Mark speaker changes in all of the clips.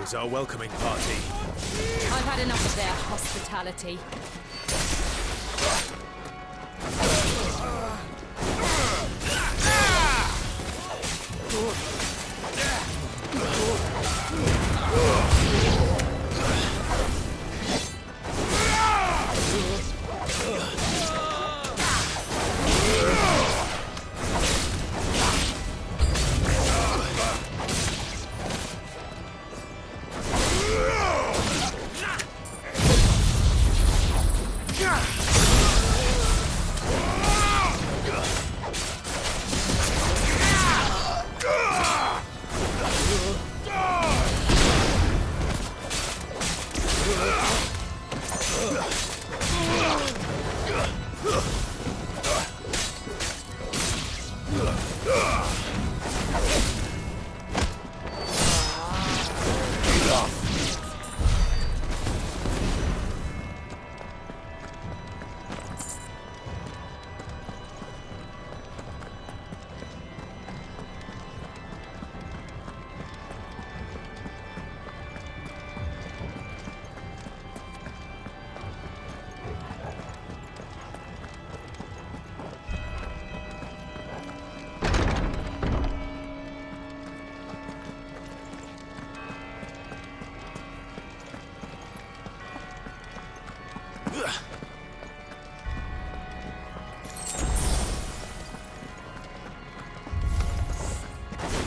Speaker 1: is our welcoming party.
Speaker 2: I've had enough of their hospitality.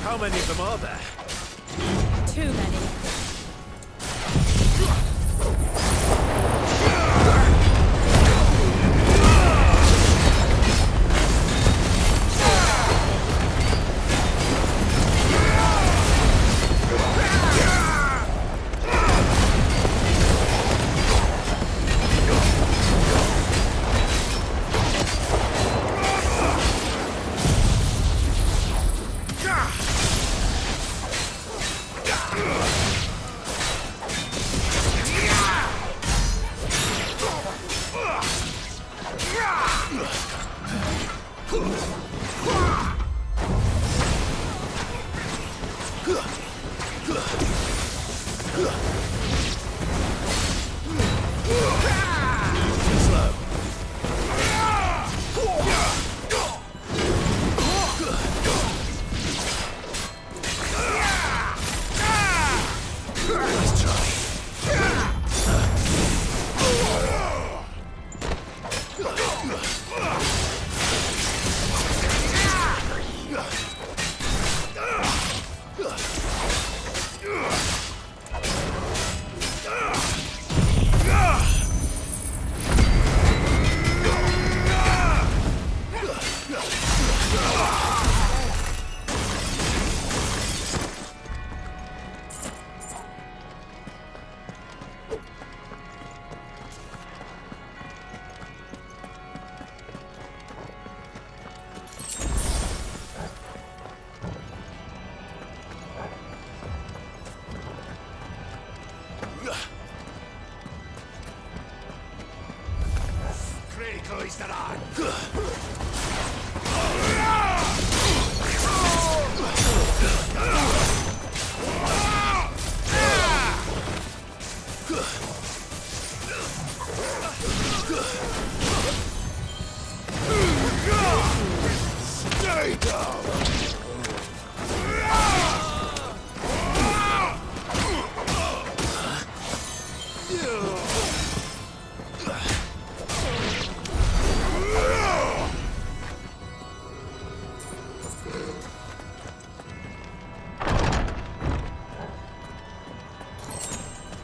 Speaker 1: How many of them are there?
Speaker 2: Too many.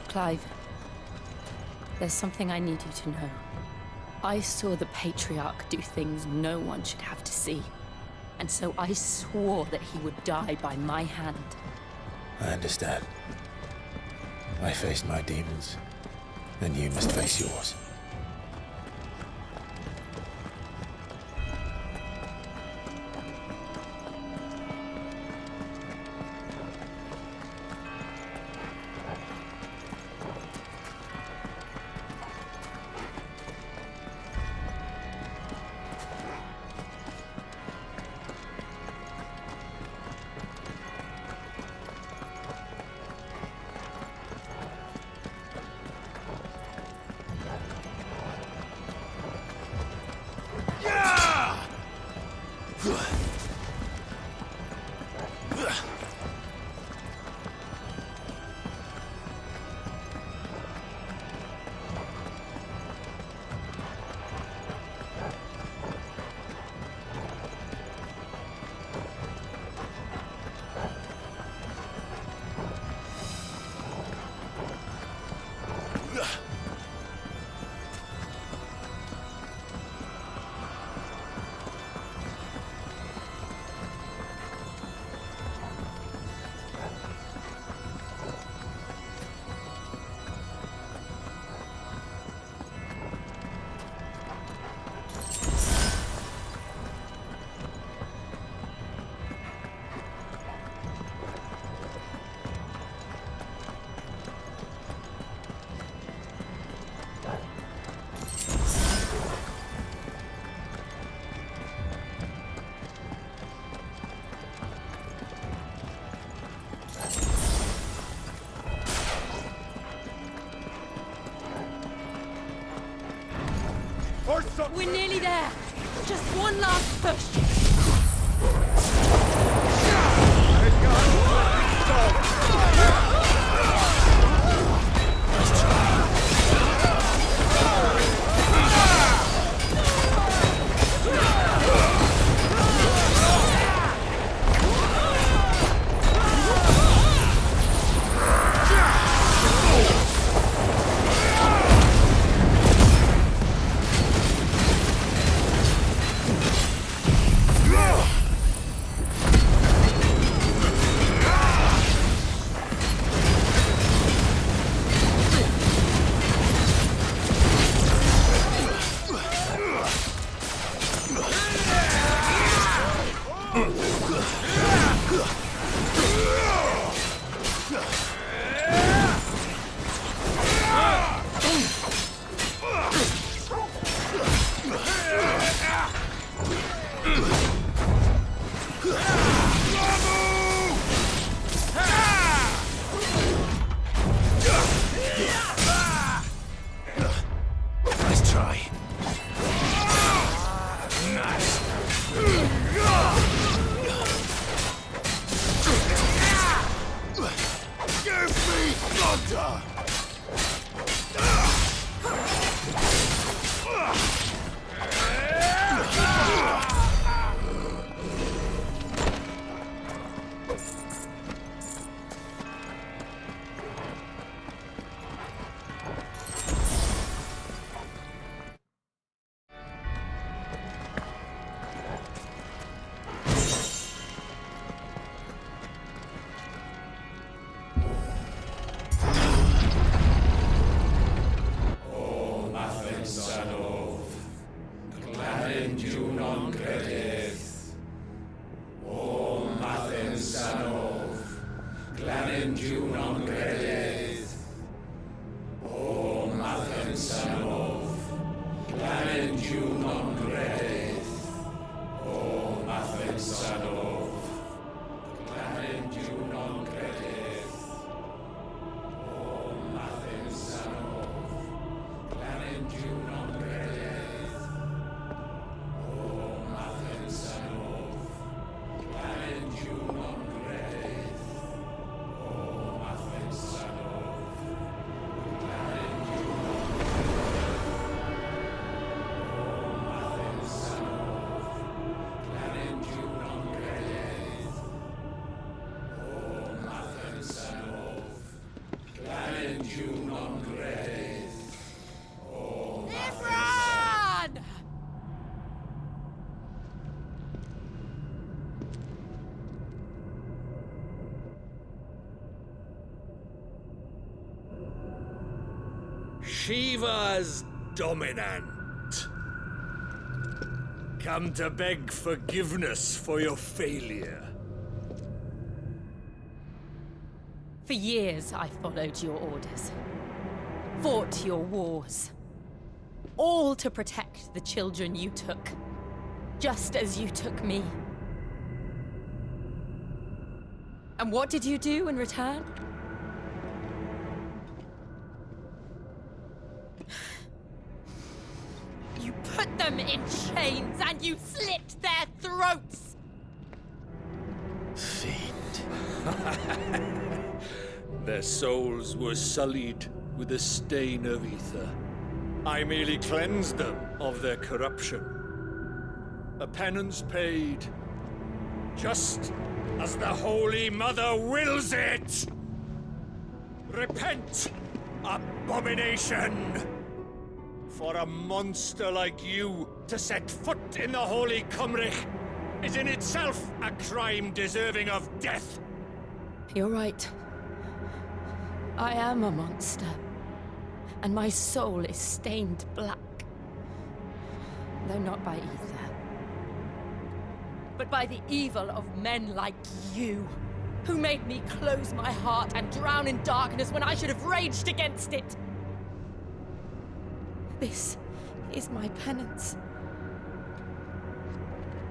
Speaker 2: Clive, there's something I need you to know. I saw the Patriarch do things no one should have to see. And so I swore that he would die by my hand.
Speaker 3: I understand. I faced my demons, and you must face yours.
Speaker 1: Or something!
Speaker 2: We're nearly there. Just one last push.
Speaker 1: Nice try. Nice. Give me thunder!
Speaker 4: Shiva's dominant. Come to beg forgiveness for your failure.
Speaker 2: For years, I followed your orders. Fought your wars. All to protect the children you took. Just as you took me. And what did you do in return? You put them in chains and you slit their throats!
Speaker 3: Fiend.
Speaker 4: Their souls were sullied with a stain of ether. I merely cleansed them of their corruption. A penance paid, just as the Holy Mother wills it! Repent, abomination! For a monster like you to set foot in the Holy Cymric is in itself a crime deserving of death.
Speaker 2: You're right. I am a monster. And my soul is stained black. Though not by ether. But by the evil of men like you, who made me close my heart and drown in darkness when I should have raged against it. This is my penance.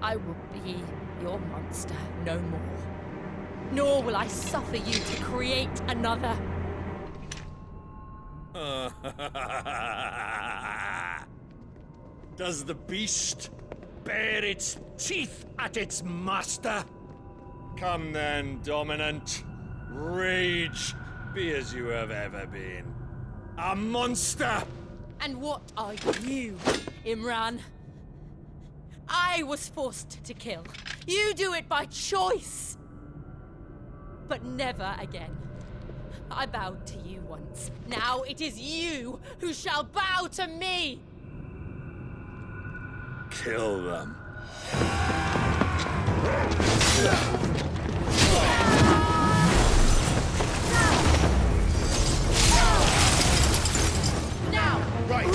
Speaker 2: I will be your monster no more. Nor will I suffer you to create another.
Speaker 4: Does the beast bare its teeth at its master? Come then, Dominant. Rage, be as you have ever been. A monster!
Speaker 2: And what are you, Imran? I was forced to kill. You do it by choice. But never again. I bowed to you once. Now it is you who shall bow to me!
Speaker 4: Kill them.
Speaker 2: Now!
Speaker 1: Right.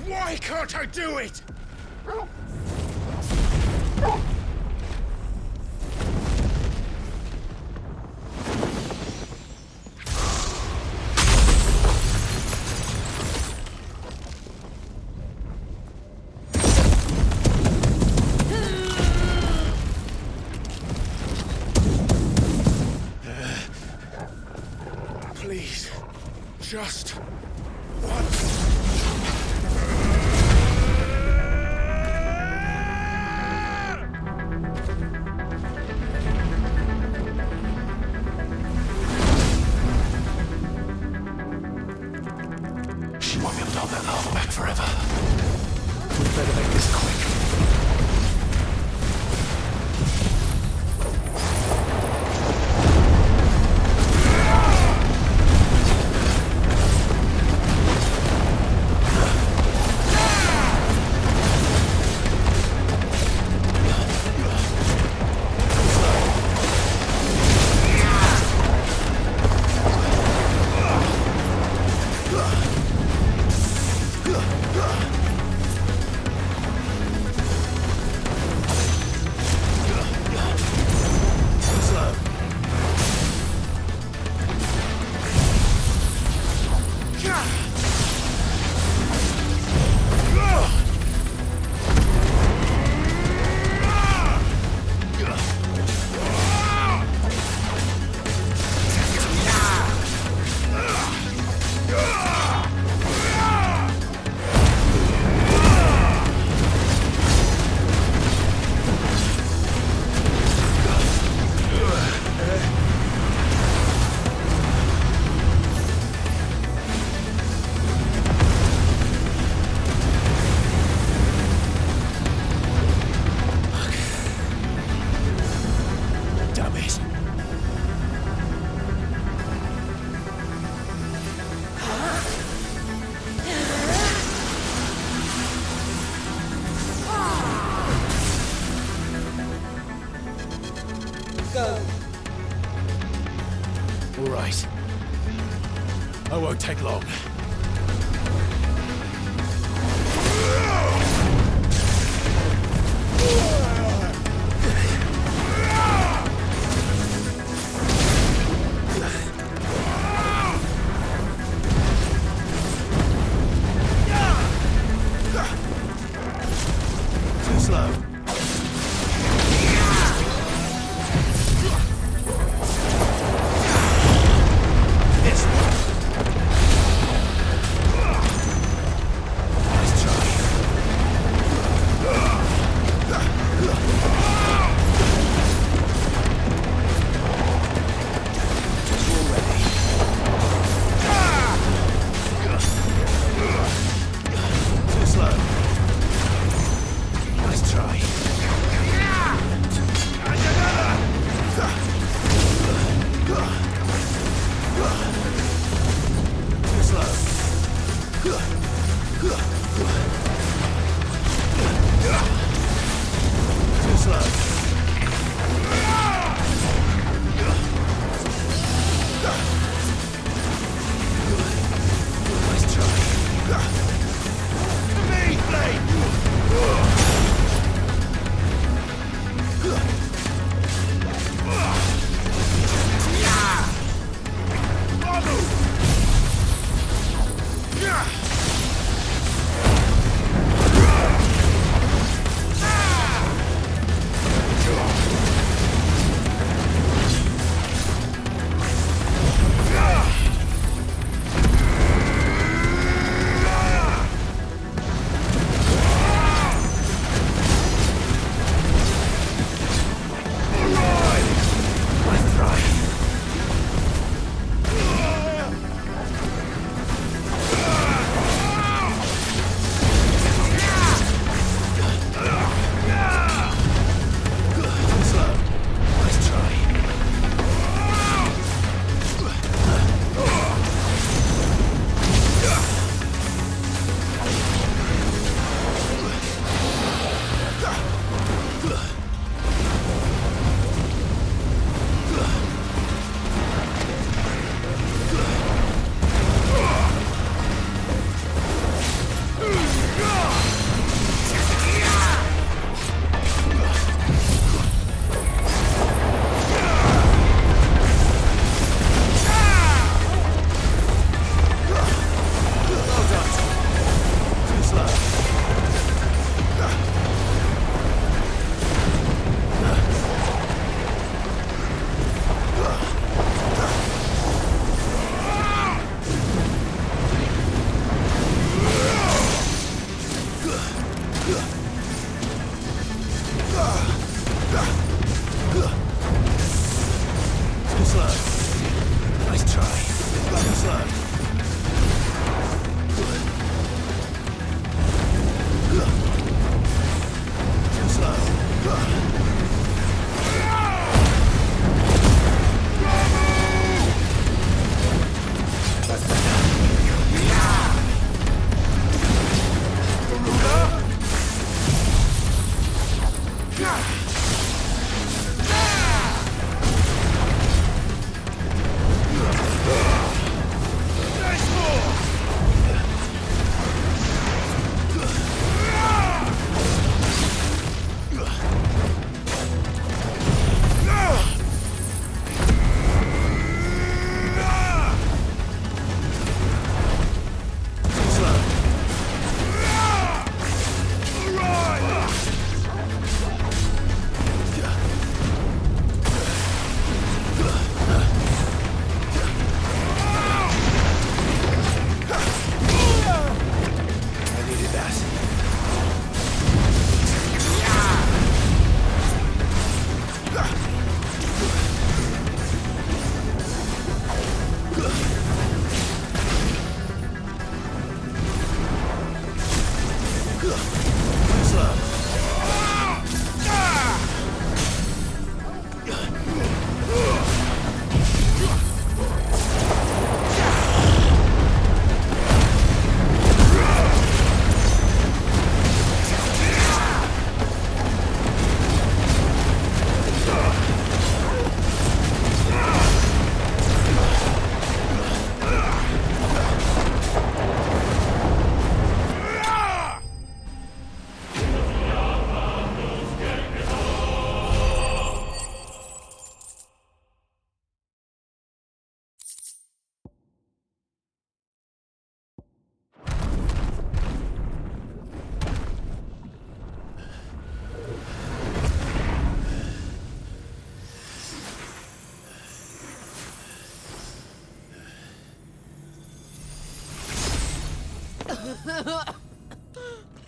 Speaker 1: Why can't I do it? Please, just once. She won't be able to hold that love back forever. We better make this quick.
Speaker 3: right. I won't take long. Too slow.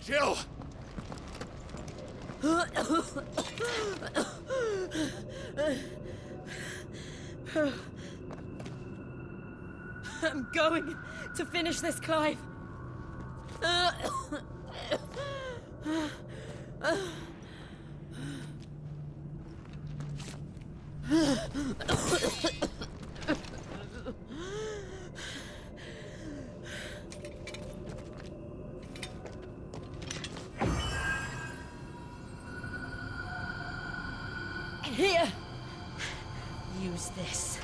Speaker 4: Jill!
Speaker 2: I'm going to finish this, Clive. Here! Use this.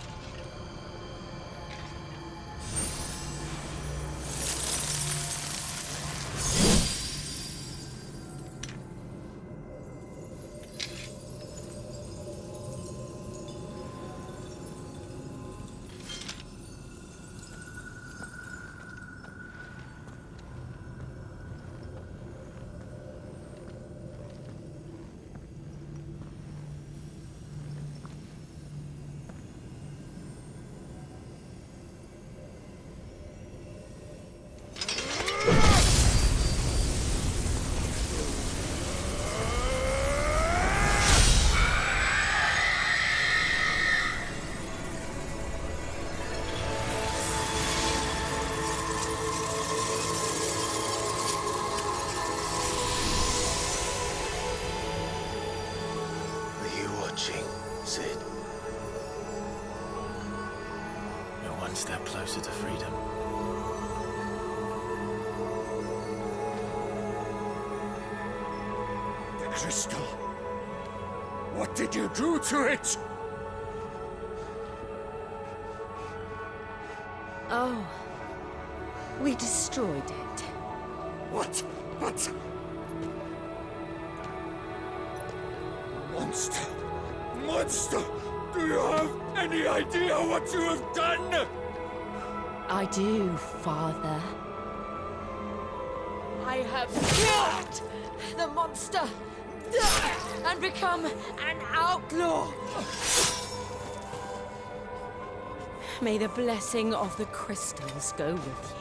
Speaker 3: Sid. You're one step closer to freedom.
Speaker 4: The crystal. What did you do to it?
Speaker 2: Oh. We destroyed it.
Speaker 4: What? Monster! Monster! Do you have any idea what you have done?
Speaker 2: I do, Father. I have killed the monster and become an outlaw. May the blessing of the crystals go with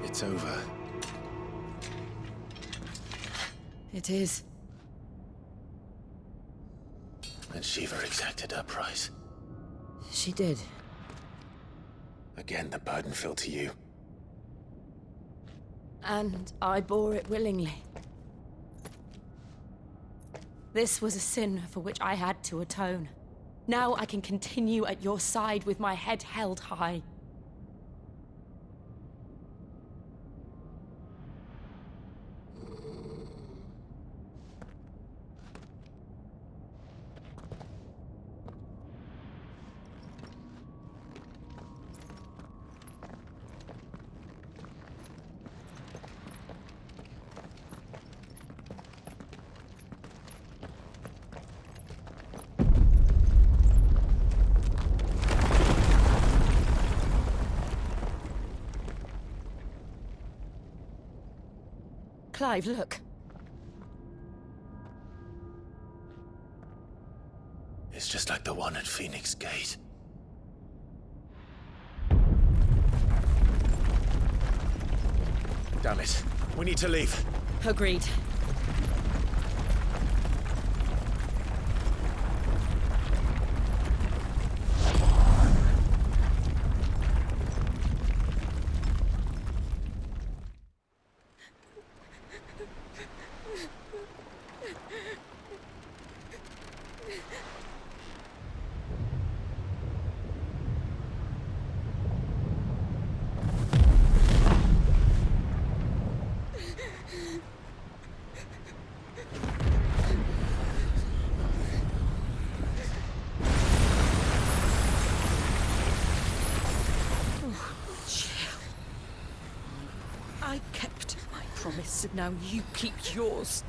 Speaker 2: you.
Speaker 3: It's over.
Speaker 2: It is.
Speaker 3: And Shiva exacted her price.
Speaker 2: She did.
Speaker 3: Again, the burden fell to you.
Speaker 2: And I bore it willingly. This was a sin for which I had to atone. Now I can continue at your side with my head held high. Clive, look.
Speaker 3: It's just like the one at Phoenix Gate. Damn it. We need to leave.
Speaker 2: Agreed. I kept my promise, and now you keep yours.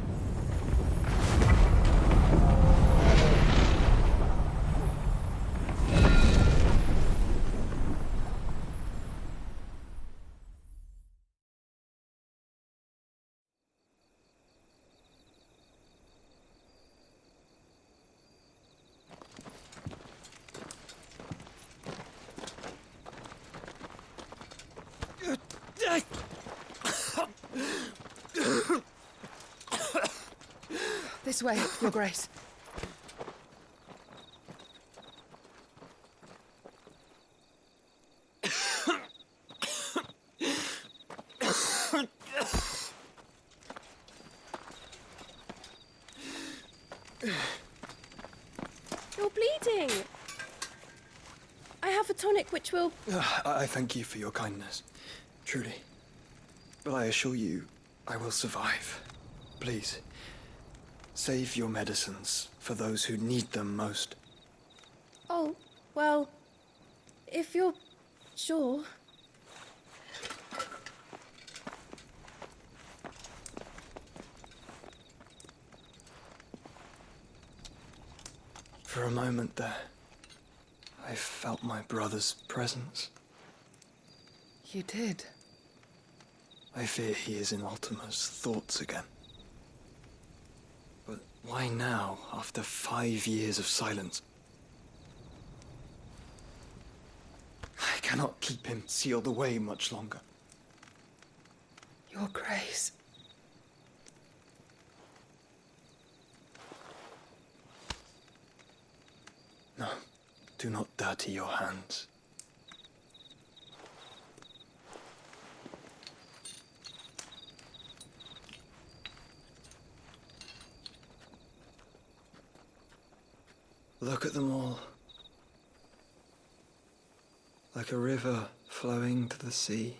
Speaker 5: This way, Your Grace.
Speaker 6: You're bleeding. I have a tonic which will...
Speaker 7: I thank you for your kindness, truly. But I assure you, I will survive. Please, save your medicines for those who need them most.
Speaker 6: Oh, well, if you're sure...
Speaker 7: For a moment there, I felt my brother's presence.
Speaker 5: You did.
Speaker 7: I fear he is in Ultima's thoughts again. But why now, after 5 years of silence? I cannot keep him sealed away much longer.
Speaker 5: Your Grace.
Speaker 7: No, do not dirty your hands. Look at them all. Like a river flowing to the sea.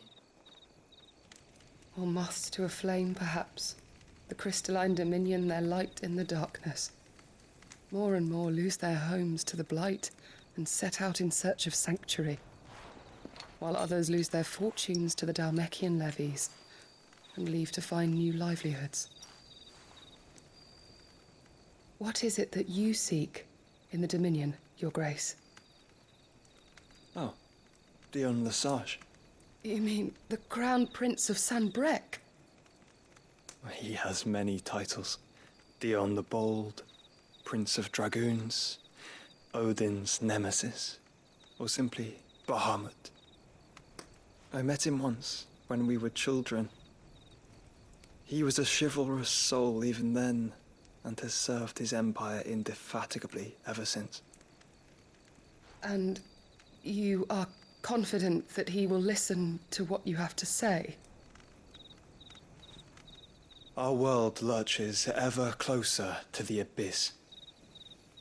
Speaker 5: Or moths to a flame, perhaps. The crystalline dominion their light in the darkness. More and more lose their homes to the blight and set out in search of sanctuary, while others lose their fortunes to the Dhalmekian levies and leave to find new livelihoods. What is it that you seek in the Dominion, Your Grace?
Speaker 7: Oh, Dion Lesage.
Speaker 5: You mean the Crown Prince of Sanbrec?
Speaker 7: He has many titles. Dion the Bold, Prince of Dragoons, Odin's Nemesis, or simply Bahamut. I met him once, when we were children. He was a chivalrous soul even then, and has served his empire indefatigably ever since.
Speaker 5: And you are confident that he will listen to what you have to say?
Speaker 7: Our world lurches ever closer to the abyss,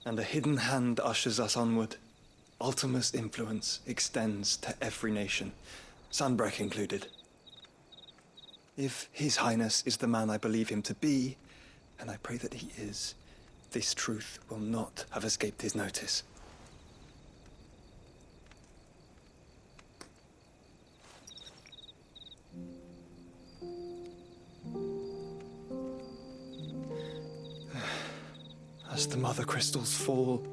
Speaker 7: and a hidden hand ushers us onward. Ultima's influence extends to every nation, Sanbrec included. If His Highness is the man I believe him to be, and I pray that he is, this truth will not have escaped his notice. As the mother crystals fall,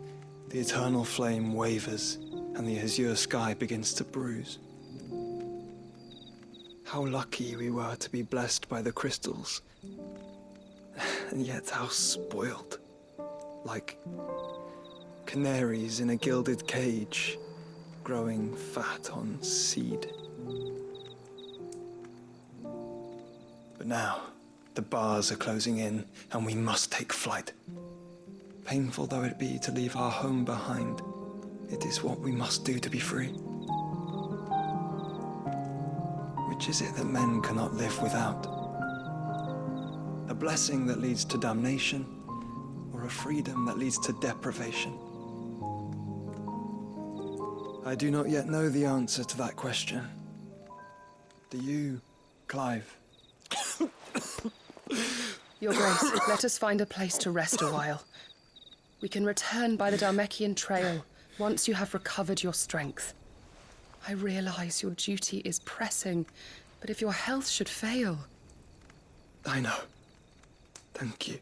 Speaker 7: the eternal flame wavers, and the azure sky begins to bruise. How lucky we were to be blessed by the crystals, and yet how spoiled. Like canaries in a gilded cage, growing fat on seed. But now, the bars are closing in, and we must take flight. Painful though it be to leave our home behind, it is what we must do to be free. Which is it that men cannot live without? A blessing that leads to damnation, or a freedom that leads to deprivation? I do not yet know the answer to that question. Do you, Clive?
Speaker 5: Your Grace, let us find a place to rest a while. We can return by the Dhalmekian trail once you have recovered your strength. I realize your duty is pressing, but if your health should fail...
Speaker 7: I know. Thank you,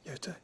Speaker 7: Yote.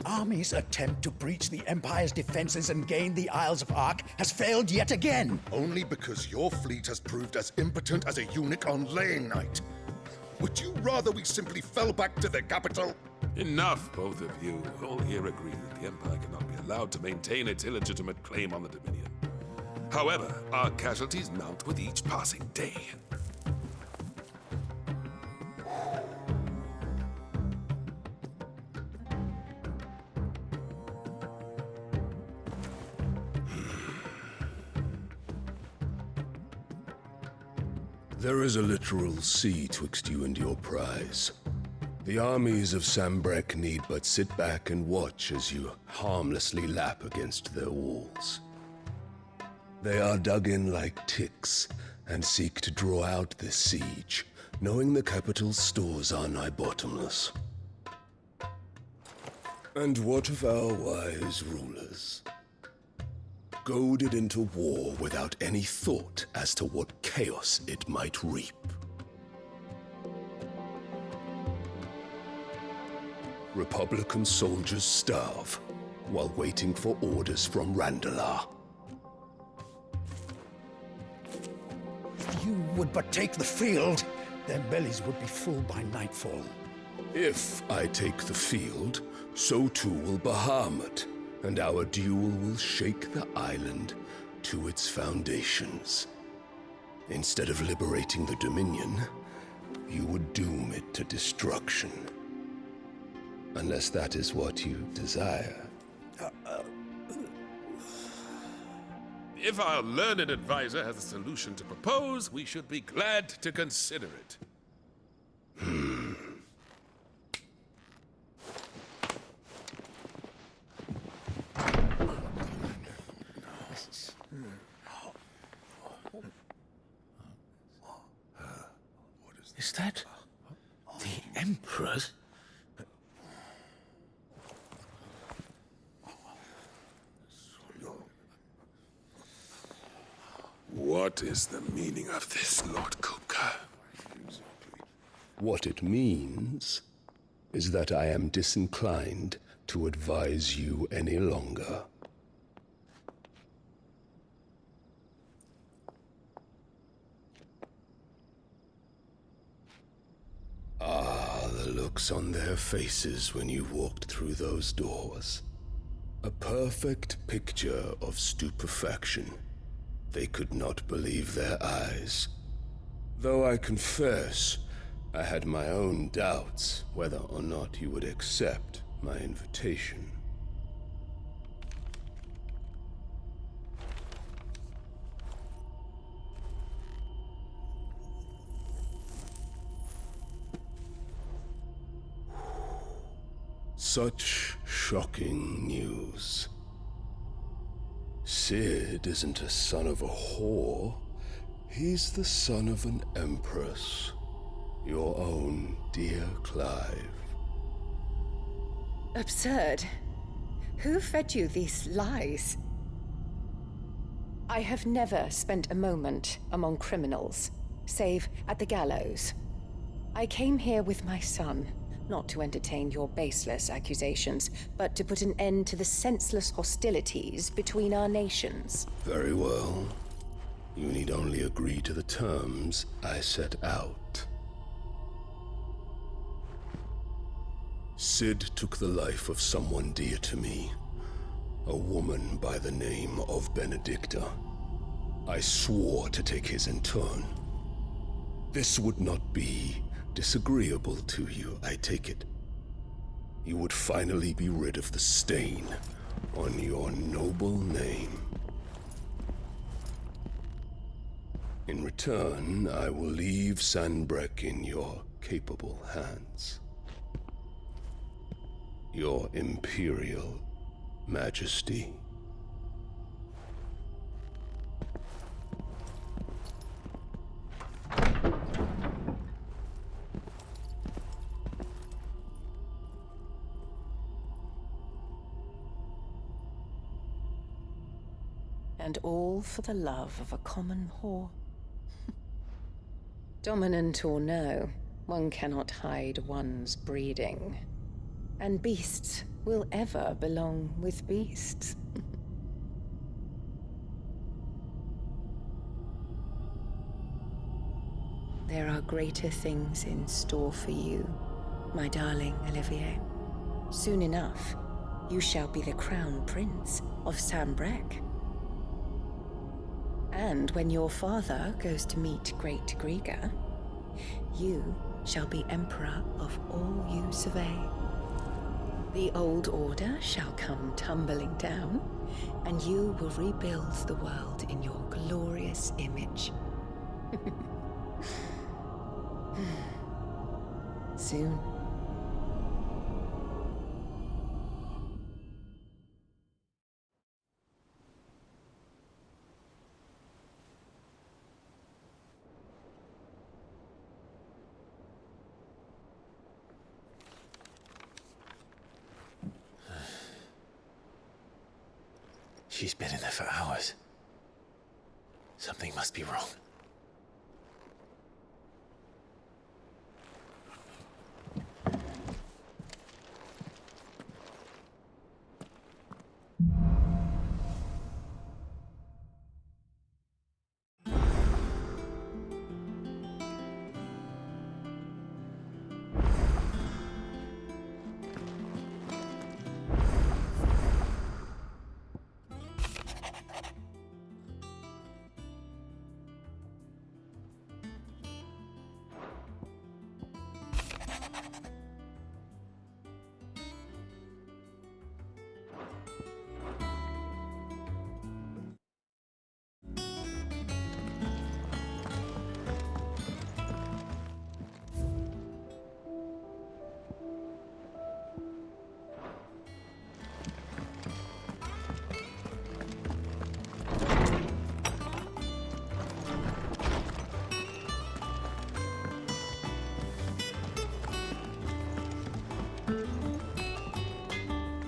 Speaker 8: army's attempt to breach the Empire's defenses and gain the Isles of Ark has failed yet again.
Speaker 9: Only because your fleet has proved as impotent as a eunuch on laying night. Would you rather we simply fell back to the capital?
Speaker 1: Enough, both of you. All here agree that the Empire cannot be allowed to maintain its illegitimate claim on the Dominion. However, our casualties mount with each passing day.
Speaker 10: There is a literal sea twixt you and your prize. The armies of Sambrek need but sit back and watch as you harmlessly lap against their walls. They are dug in like ticks and seek to draw out this siege, knowing the capital's stores are nigh bottomless. And what of our wise rulers? Goaded into war without any thought as to what chaos it might reap. Republican soldiers starve while waiting for orders from Randalar.
Speaker 8: If you would but take the field, their bellies would be full by nightfall.
Speaker 10: If I take the field, so too will Bahamut, and our duel will shake the island to its foundations. Instead of liberating the Dominion, you would doom it to destruction. Unless that is what you desire.
Speaker 1: If our learned advisor has a solution to propose, we should be glad to consider it.
Speaker 3: Is that the Emperor's?
Speaker 1: What is the meaning of this, Lord Kupka?
Speaker 10: What it means is that I am disinclined to advise you any longer. Ah, the looks on their faces when you walked through those doors. A perfect picture of stupefaction. They could not believe their eyes. Though I confess, I had my own doubts whether or not you would accept my invitation. Such shocking news. Sid isn't a son of a whore. He's the son of an empress. Your own dear Clive.
Speaker 11: Absurd. Who fed you these lies? I have never spent a moment among criminals, save at the gallows. I came here with my son, not to entertain your baseless accusations, but to put an end to the senseless hostilities between our nations.
Speaker 10: Very well. You need only agree to the terms I set out. Sid took the life of someone dear to me, a woman by the name of Benedicta. I swore to take his in turn. This would not be disagreeable to you, I take it. You would finally be rid of the stain on your noble name. In return, I will leave Sanbrek in your capable hands. Your Imperial Majesty.
Speaker 11: And all for the love of a common whore. Dominant or no, one cannot hide one's breeding. And beasts will ever belong with beasts. There are greater things in store for you, my darling Olivier. Soon enough, you shall be the crown prince of Sambrec. And when your father goes to meet Great Grieger, you shall be emperor of all you survey. The old order shall come tumbling down, and you will rebuild the world in your glorious image. Soon.
Speaker 3: She's been in there for hours. Something must be wrong.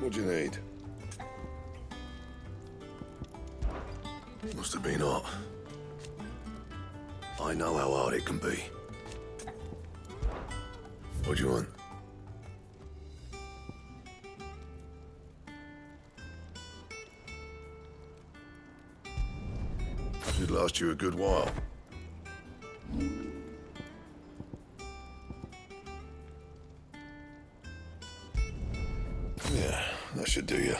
Speaker 10: What do you need? Must have been hot. I know how hard it can be. What do you want? Should last you a good while. Yeah, that should do you.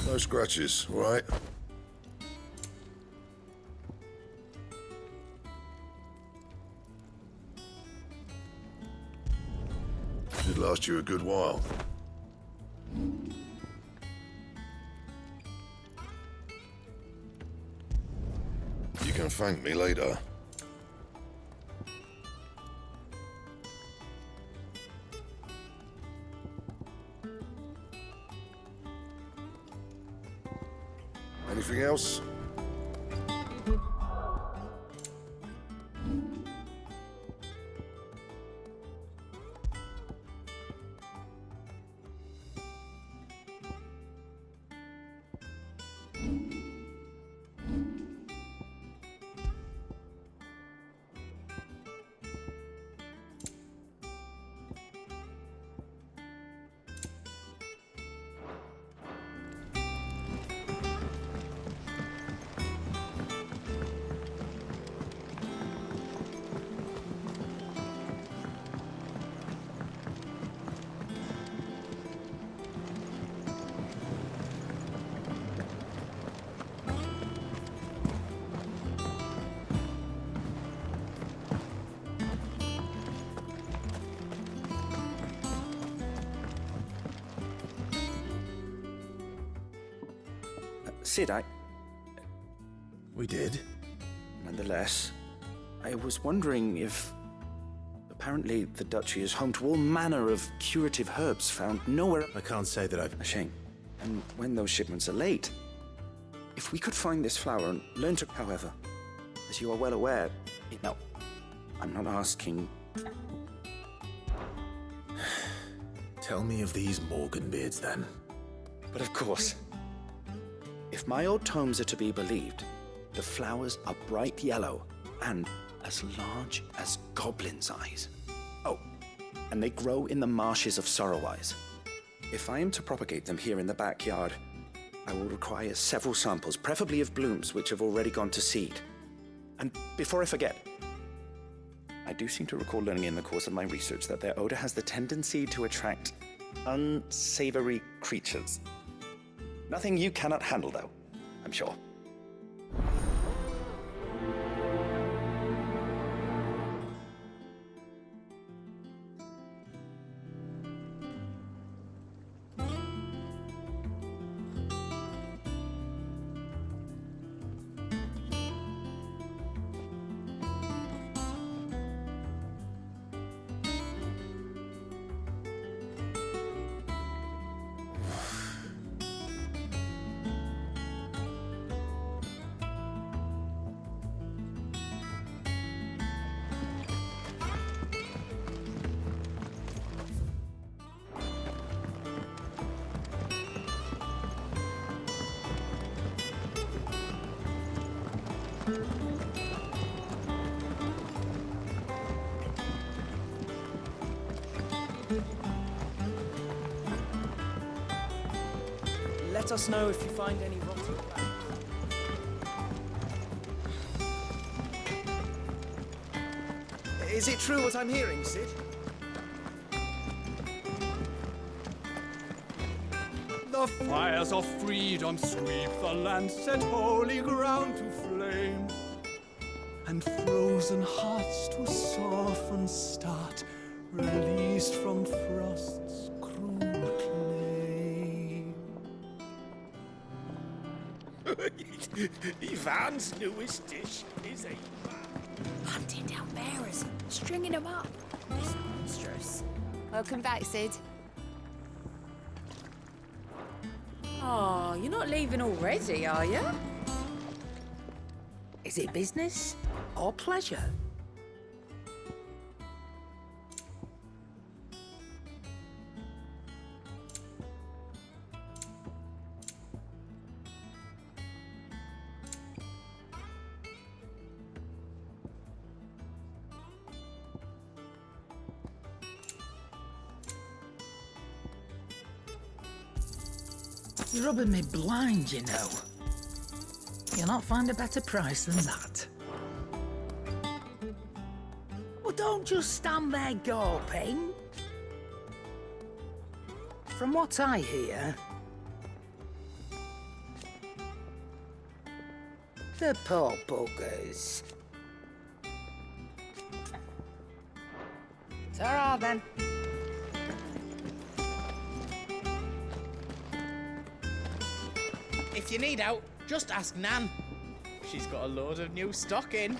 Speaker 10: No scratches, all right? Should last you a good while. You can thank me later. Anything else?
Speaker 12: Sid,
Speaker 3: We did?
Speaker 12: Nonetheless, I was wondering if... Apparently, the Duchy is home to all manner of curative herbs found nowhere...
Speaker 3: I can't say that I've...
Speaker 12: A shame. And when those shipments are late, If we could find this flower and learn to... However, as you are well aware... No, I'm not asking...
Speaker 3: Tell me of these Morganbeards, then.
Speaker 12: But of course. If my old tomes are to be believed, the flowers are bright yellow and as large as goblins' eyes. Oh, and they grow in the marshes of Sorrowwise. If I am to propagate them here in the backyard, I will require several samples, preferably of blooms which have already gone to seed. And before I forget, I do seem to recall learning in the course of my research that their odor has the tendency to attract unsavory creatures. Nothing you cannot handle, though, I'm sure.
Speaker 7: Let us know if you find any rotten plants. Is it true what I'm hearing, Sid?
Speaker 4: The fires of freedom sweep the land, set holy ground to flame, and frozen hearts to soften start, released from frost's cruel claim.
Speaker 8: Ivan's newest dish is a...
Speaker 2: Hunting down bearers, stringing them up. It's monstrous. Welcome back, Sid.
Speaker 13: Oh, you're not leaving already, are you? Is it business or pleasure? You're rubbing me blind, you know. You'll not find a better price than that. Well, don't just stand there gawping. From what I hear, the poor buggers. Ta-ra, then.
Speaker 14: If you need out, just ask Nan. She's got a load of new stock in.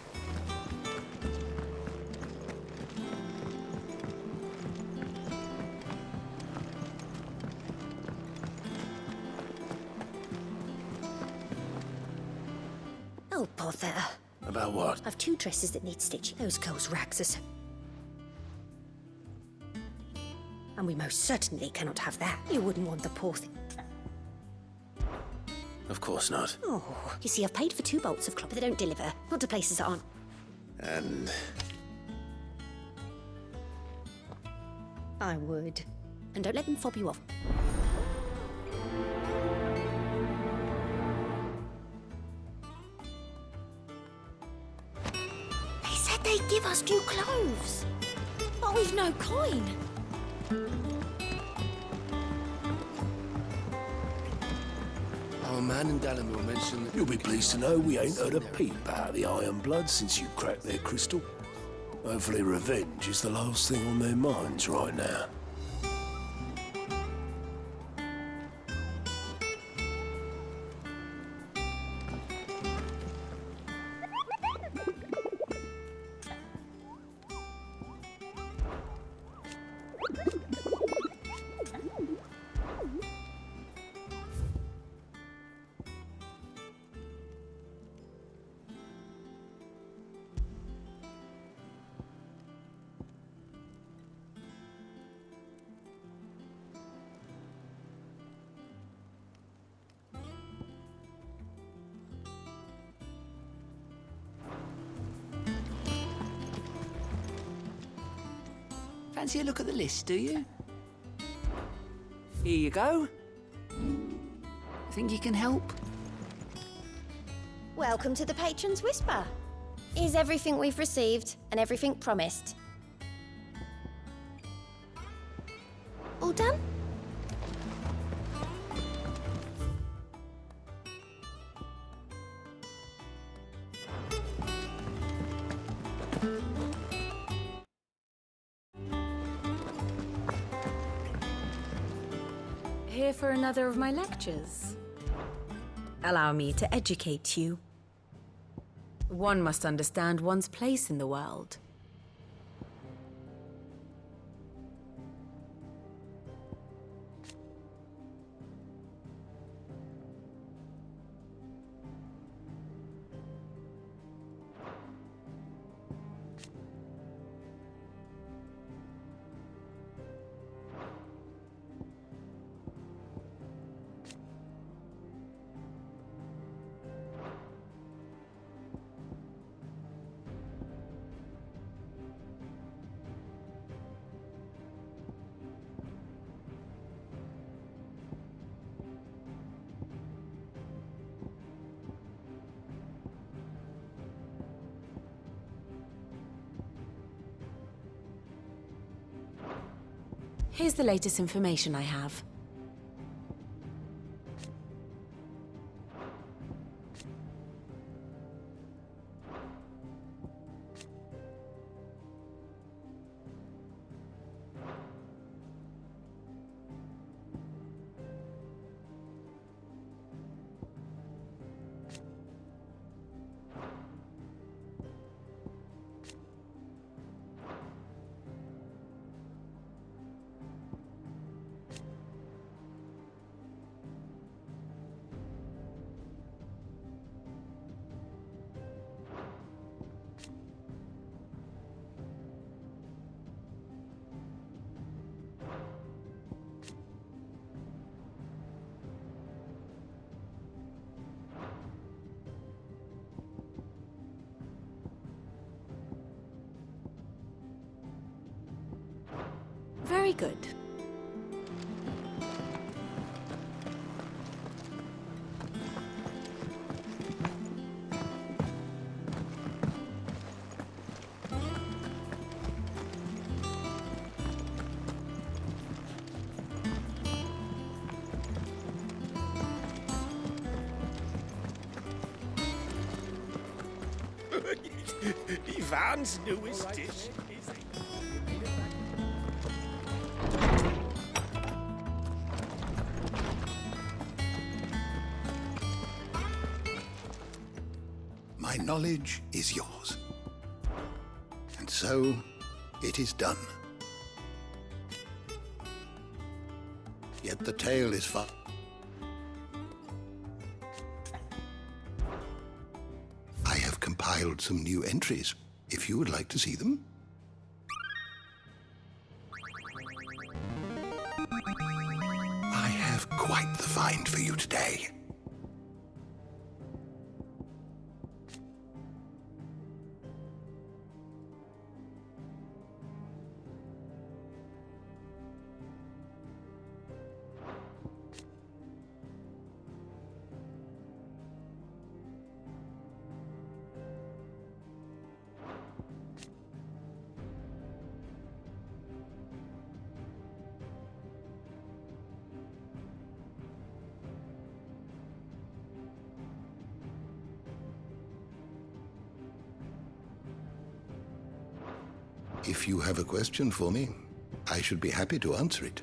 Speaker 15: Oh, bother.
Speaker 3: About what?
Speaker 15: I've 2 dresses that need stitching. Those girls' rags are so... And we most certainly cannot have that. You wouldn't want the poor thing.
Speaker 3: Of course not.
Speaker 15: Oh, you see, I've paid for 2 bolts of cloth, but they don't deliver. Not to places that aren't.
Speaker 3: And...
Speaker 15: I would. And don't let them fob you off. They said they'd give us new clothes. But we've no coin.
Speaker 10: Our man in Dalamore mentioned that...
Speaker 8: You'll be pleased to know we ain't heard a peep out of the Iron Blood since you cracked their crystal. Hopefully revenge is the last thing on their minds right now.
Speaker 16: Fancy a look at the list, do you? Here you go. Think you can help?
Speaker 15: Welcome to the Patron's Whisper. Is everything we've received and everything promised? All done?
Speaker 17: Here for another of my lectures. Allow me to educate you. One must understand one's place in the world. Here's the latest information I have. Very good.
Speaker 8: Ivan's newest dish.
Speaker 18: My knowledge is yours. And so, it is done. Yet the tale is far. I have compiled some new entries, if you would like to see them. I have quite the find for you today. If you have a question for me, I should be happy to answer it.